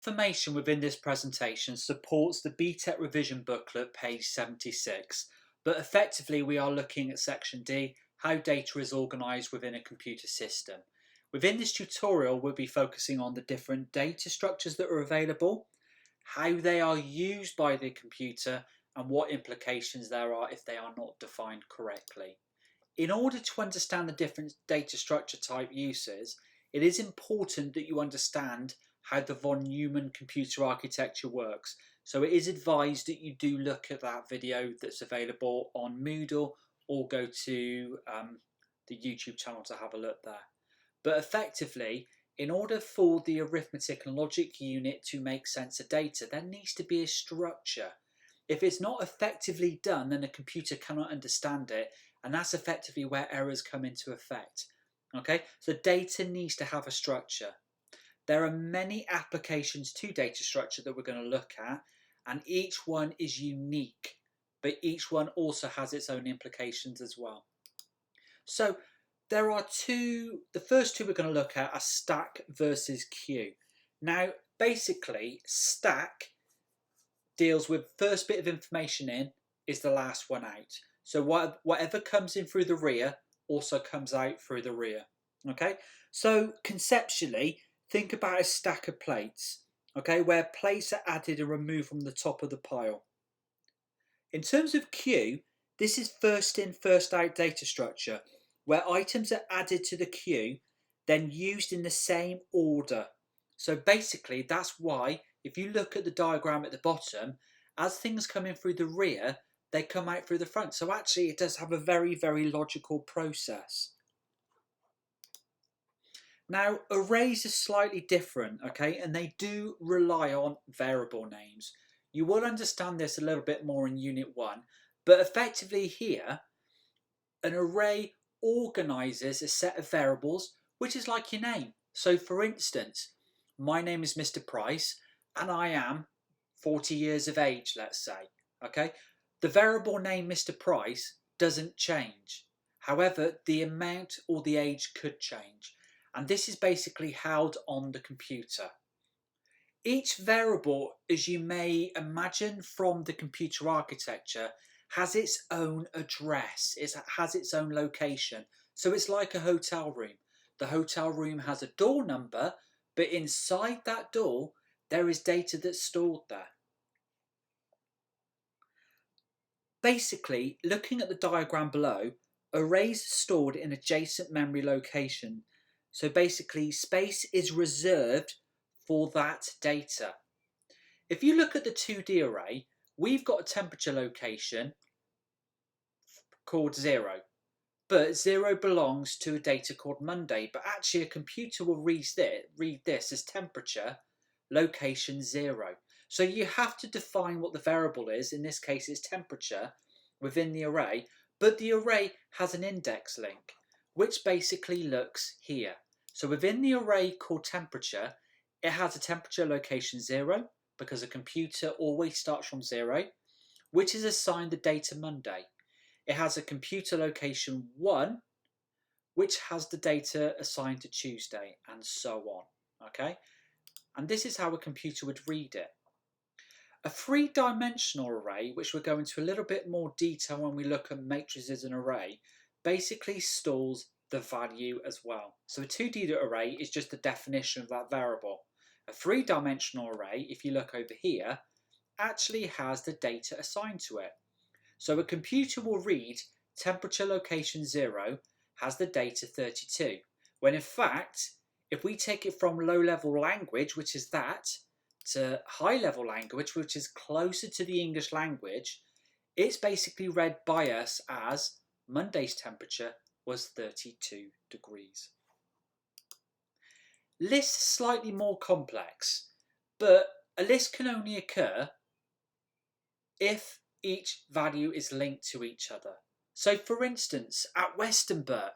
Information within this presentation supports the BTEC revision booklet, page 76, but effectively we are looking at section D, how data is organised within a computer system. Within this tutorial, we'll be focusing on the different data structures that are available, how they are used by the computer, and what implications there are if they are not defined correctly. In order to understand the different data structure type uses, it is important that you understand how the von Neumann computer architecture works. So it is advised that you do look at that video that's available on Moodle or go to the YouTube channel to have a look there. But effectively, in order for the arithmetic and logic unit to make sense of data, there needs to be a structure. If it's not effectively done, then a computer cannot understand it, and that's effectively where errors come into effect. Okay, so data needs to have a structure. There are many applications to data structure that we're going to look at, and each one is unique, but each one also has its own implications as well. So there are the first two we're going to look at are stack versus queue. Now, basically, stack deals with first bit of information in is the last one out. So whatever comes in through the rear also comes out through the rear. Okay, so conceptually, think about a stack of plates, okay, where plates are added and removed from the top of the pile. In terms of queue, this is first in, first out data structure, where items are added to the queue, then used in the same order. So basically, that's why, if you look at the diagram at the bottom, as things come in through the rear, they come out through the front. So actually, it does have a very, very logical process. Now, arrays are slightly different, okay, and they do rely on variable names. You will understand this a little bit more in Unit 1, but effectively here, an array organises a set of variables, which is like your name. So for instance, my name is Mr. Price, and I am 40 years of age, let's say, okay? The variable name Mr. Price doesn't change. However, the amount or the age could change. And this is basically held on the computer. Each variable, as you may imagine from the computer architecture, has its own address. It has its own location. So it's like a hotel room. The hotel room has a door number, but inside that door, there is data that's stored there. Basically, looking at the diagram below, arrays are stored in adjacent memory location. So basically, space is reserved for that data. If you look at the 2D array, we've got a temperature location called 0. But 0 belongs to a data called Monday. But actually, a computer will read this as temperature location 0. So you have to define what the variable is. In this case, it's temperature within the array. But the array has an index link, which basically looks here. So within the array called temperature, it has a temperature location 0, because a computer always starts from 0, which is assigned the data Monday. It has a computer location 1, which has the data assigned to Tuesday, and so on. Okay? And this is how a computer would read it. A three-dimensional array, which we'll go into a little bit more detail when we look at matrices and array, basically stores the value as well. So a 2D array is just the definition of that variable. A three-dimensional array, if you look over here, actually has the data assigned to it. So a computer will read temperature location 0 has the data 32, when in fact, if we take it from low-level language, which is that, to high-level language, which is closer to the English language, it's basically read by us as Monday's temperature was 32 degrees. Lists are slightly more complex, but a list can only occur if each value is linked to each other. So for instance, at Westonbirt,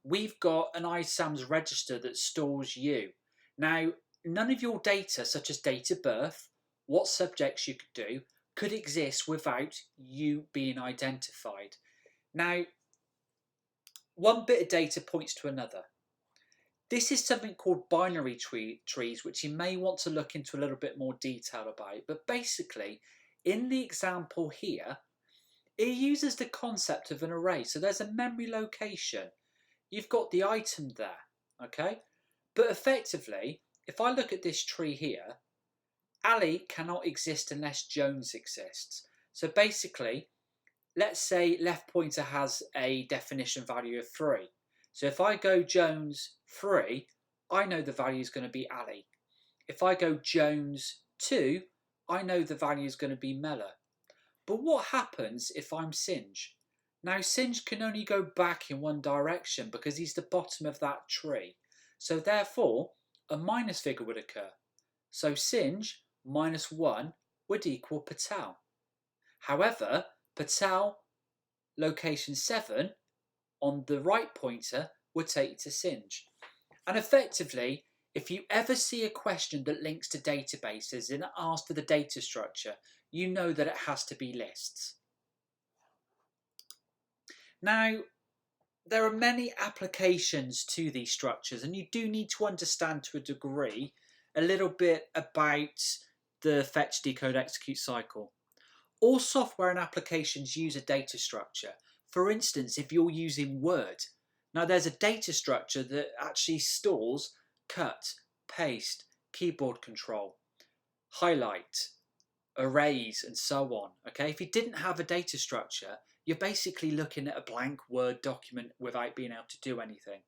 we've got an ISAMS register that stores you. Now, none of your data, such as date of birth, what subjects you could do, could exist without you being identified. Now, one bit of data points to another. This is something called binary trees, which you may want to look into a little bit more detail about. But basically, in the example here, it uses the concept of an array. So there's a memory location. You've got the item there, okay? But effectively, if I look at this tree here, Ali cannot exist unless Jones exists. So basically, let's say left pointer has a definition value of 3. So if I go Jones 3, I know the value is going to be Ali. If I go Jones 2, I know the value is going to be Mellor. But what happens if I'm Singe? Now Singe can only go back in one direction because he's the bottom of that tree. So therefore, a minus figure would occur. So Singe minus 1 would equal Patel. However, Patel location 7 on the right pointer would take you to Singe. And effectively, if you ever see a question that links to databases and asks for the data structure, you know that it has to be lists. Now, there are many applications to these structures, and you do need to understand to a degree a little bit about the fetch, decode, execute cycle. All software and applications use a data structure. For instance, if you're using Word, now there's a data structure that actually stores cut, paste, keyboard control, highlight, arrays, and so on. Okay, if you didn't have a data structure, you're basically looking at a blank Word document without being able to do anything.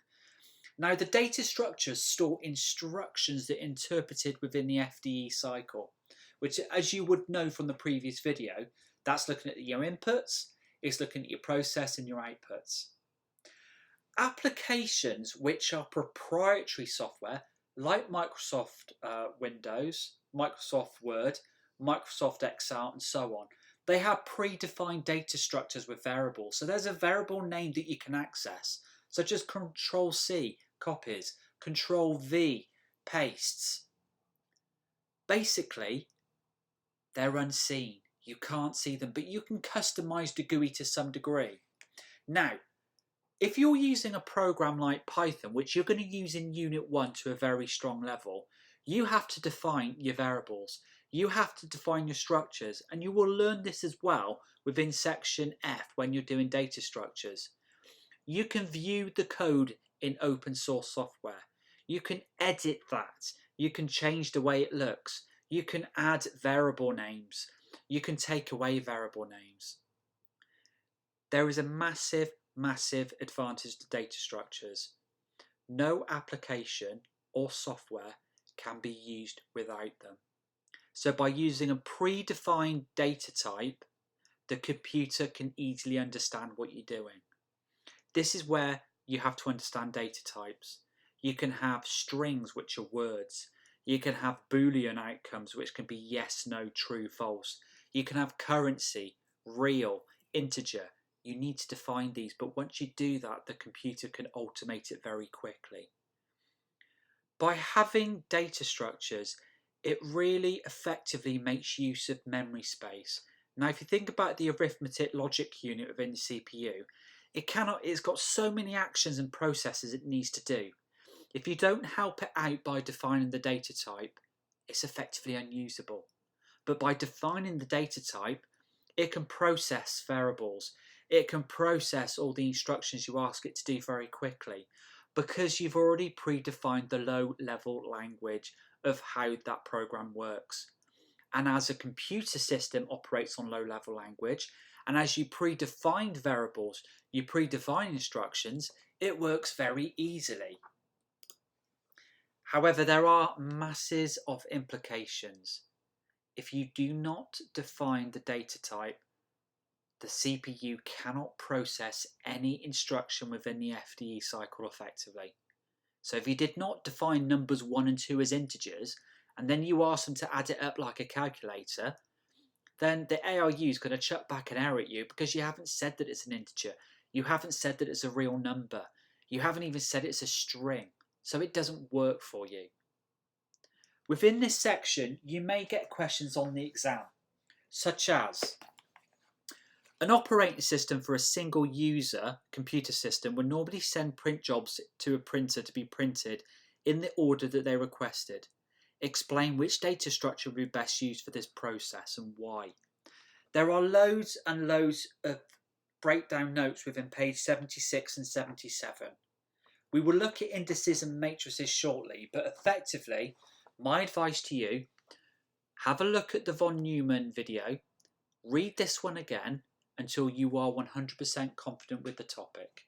Now, the data structures store instructions that are interpreted within the FDE cycle, which, as you would know from the previous video, that's looking at your inputs, it's looking at your process and your outputs. Applications which are proprietary software, like Microsoft Windows, Microsoft Word, Microsoft Excel, and so on, they have predefined data structures with variables. So there's a variable name that you can access, such as Control-C, copies, Control-V, pastes. Basically, they're unseen. You can't see them, but you can customize the GUI to some degree. Now, if you're using a program like Python, which you're going to use in Unit 1 to a very strong level, you have to define your variables. You have to define your structures, and you will learn this as well within section F when you're doing data structures. You can view the code in open source software. You can edit that. You can change the way it looks. You can add variable names. You can take away variable names. There is a massive advantage to data structures. No application or software can be used without them. So by using a predefined data type, the computer can easily understand what you're doing. This is where you have to understand data types. You can have strings, which are words. You can have Boolean outcomes, which can be yes, no, true, false. You can have currency, real, integer. You need to define these, but once you do that, the computer can automate it very quickly. By having data structures, it really effectively makes use of memory space. Now, if you think about the arithmetic logic unit within the CPU, it's got so many actions and processes it needs to do. If you don't help it out by defining the data type, it's effectively unusable. But by defining the data type, it can process variables. It can process all the instructions you ask it to do very quickly, because you've already predefined the low-level language of how that program works. And as a computer system operates on low-level language, and as you predefined variables, you predefine instructions, it works very easily. However, there are masses of implications. If you do not define the data type, the CPU cannot process any instruction within the FDE cycle effectively. So if you did not define numbers 1 and 2 as integers, and then you ask them to add it up like a calculator, then the ARU is going to chuck back an error at you because you haven't said that it's an integer. You haven't said that it's a real number. You haven't even said it's a string. So it doesn't work for you. Within this section, you may get questions on the exam, such as, An operating system for a single user computer system would normally send print jobs to a printer to be printed in the order that they requested. Explain which data structure would be best used for this process and why. There are loads and loads of breakdown notes within page 76 and 77. We will look at indices and matrices shortly, but effectively, my advice to you, have a look at the von Neumann video, read this one again until you are 100% confident with the topic.